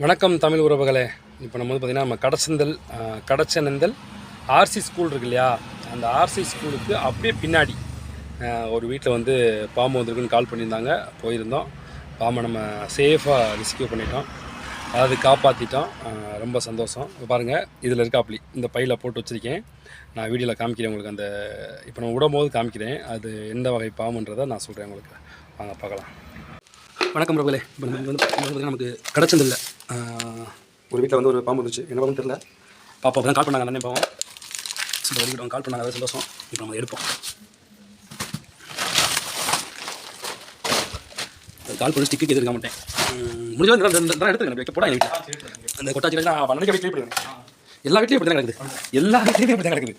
வணக்கம் தமிழ் உறவுகளே. இப்போ நம்ம பார்த்திங்கன்னா கடச்சனந்தல் ஆர்சி ஸ்கூல் இருக்கு இல்லையா, அந்த ஆர்சி ஸ்கூலுக்கு அப்படியே பின்னாடி ஒரு வீட்டில் பாம்பு வந்திருக்குன்னு கால் பண்ணியிருந்தாங்க. போயிருந்தோம். பாம்பை நம்ம சேஃபாக ரெஸ்கியூ பண்ணிட்டோம், அதாவது காப்பாற்றிட்டோம். ரொம்ப சந்தோஷம். இப்போ பாருங்கள், இதில் இருக்காப்பளி இந்த பையில் போட்டு வச்சுருக்கேன். நான் வீடியோவில் காமிக்கிறேன் உங்களுக்கு. அந்த இப்போ நம்ம விடும்போது காமிக்கிறேன் அது எந்த வகை பாம்புன்றதை நான் சொல்கிறேன் உங்களுக்கு. வாங்க பார்க்கலாம். வணக்கம் பிரபுலே. இப்போ நம்ம நமக்கு கடச்சந்தில்லை ஒரு வீட்டில் ஒரு பாம்பு வந்துச்சு. என்ன பாம்பு தெரியல. பாப்பா தான் கால் பண்ணாங்க. அண்ணன் பாவம் சூப்பர் வலிக்கிட்டோம். கால் பண்ணாங்க, அதாவது சந்தோஷம். இப்போ நம்ம எடுப்போம். கால் பண்ணி ஸ்டிக்கு எதிர்க்க மாட்டேன். முடிஞ்ச எடுத்துருக்கேன். வைக்க போட எங்கள் வீட்டில் அந்த கொட்டாச்சி நான் பண்ணி வீட்டில் போயிடுவேன். எல்லா வீட்லையும் இப்படி தான் கிடக்குது. எல்லா வீட்லையும் இப்படி தான் கிடக்குது.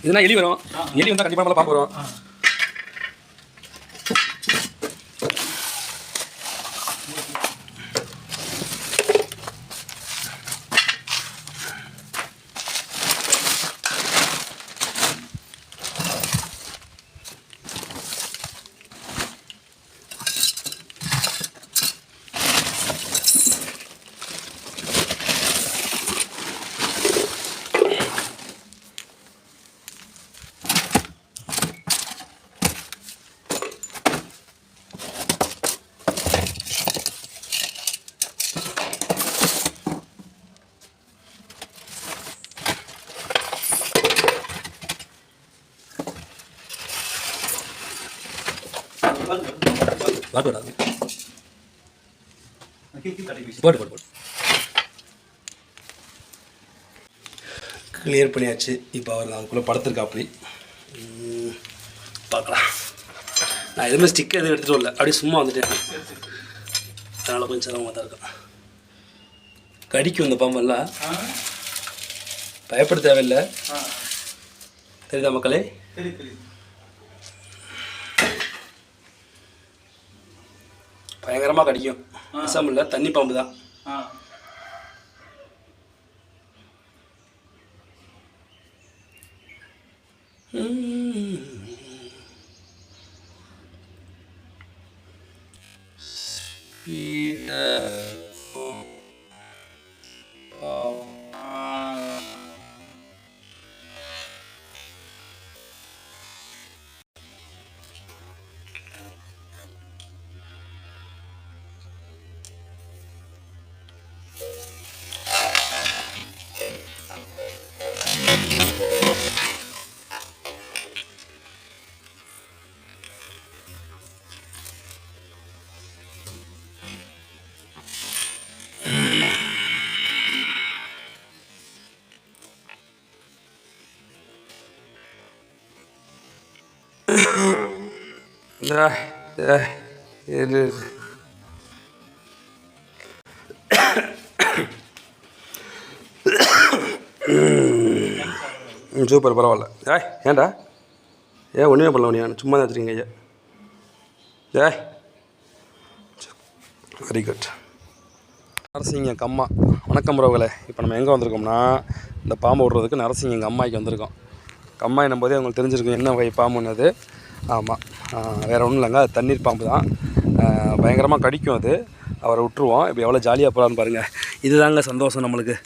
இதெல்லாம் எலி வரும். எலி வந்தால் கண்டிப்பாக பாம்பு வரும். கிளியர் பண்ணியாச்சு. இப்போ அவர் அதுக்குள்ளே படுத்துருக்காப்படி பார்க்கலாம். நான் எதுவுமே ஸ்டிக்கர் எதுவும் எடுத்துகிட்டு வரல, அப்படியே சும்மா வந்துட்டேன். அதனால் கொஞ்சம் சிரமமாக தான் இருக்கும். கடிக்கும் இந்த பாம்பெல்லாம், பயப்பட தேவையில்லை. தெரியுதா மக்களே? பயங்கரமாக கடிக்கும். விஷம் இல்லை, தண்ணி பாம்பு தான். சூப்பர், பரவாயில்ல. ஏன்டா ஒன்றுமே பண்ணல. நீ சும்மா தான் வச்சுருக்கீங்க ஐயா. Very good. நரசிங்க எங்கள் அம்மா. வணக்கம் உறவுகளே. இப்போ நம்ம எங்கே வந்திருக்கோம்னா, இந்த பாம்பு விடுறதுக்கு நரசிங்க எங்கள் அம்மாய்க்கு வந்திருக்கோம். அம்மா என்னும்போதே அவங்களுக்கு தெரிஞ்சிருக்கும் என்ன வகை பாம்புன்னு. ஆமாம், வேறு ஒன்றும் இல்லைங்க, அது தண்ணீர் பாம்பு தான். பயங்கரமாக கடிக்கும். அது அவரை விட்டுருவோம். இப்போ எவ்வளோ ஜாலியாக போகலான்னு பாருங்கள். இதுதாங்க சந்தோஷம் நம்மளுக்கு.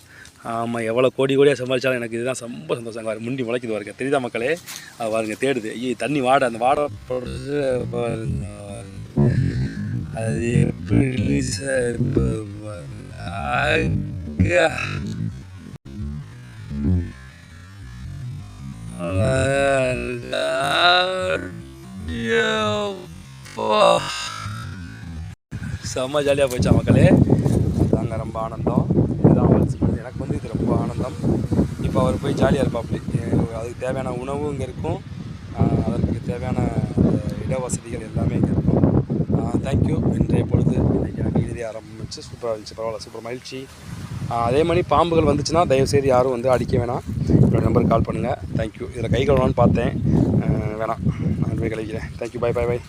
ஆமாம், எவ்வளோ கோடியாக சம்பாதிச்சாலும் எனக்கு இதுதான் ரொம்ப சந்தோஷம். வேறு முண்டி முளைக்குது பாருங்க. தெரியுதா மக்களே? அது பாருங்க தேடுது. ஐயோ, தண்ணி வாடை, அந்த வாடை அது எப்படி செம்ம ஜாலியாக போச்சா மக்களே? அதாங்க ரொம்ப ஆனந்தம். இதுதான் எனக்கு இது ரொம்ப ஆனந்தம். இப்போ அவர் போய் ஜாலியாக இருப்பாப்படி. அதுக்கு தேவையான உணவும் இங்கே இருக்கும், அதற்கு தேவையான இட வசதிகள் எல்லாமே இங்கே இருக்கும். தேங்க்யூ. இன்றைய பொழுது எனக்கு இறுதி ஆரம்பிச்சு சூப்பராக இருந்துச்சு. பரவாயில்ல, சூப்பர் மகிழ்ச்சி. அதே மாதிரி பாம்புகள் வந்துச்சுன்னா தயவுசெய்து யாரும் அடிக்க வேணாம். என்னோடய நம்பருக்கு கால் பண்ணுங்கள். தேங்க்யூ. இதில் கை கழுவலான்னு பார்த்தேன், வேணாம். நான் போய் கழிக்கிறேன். தேங்க்யூ. பை.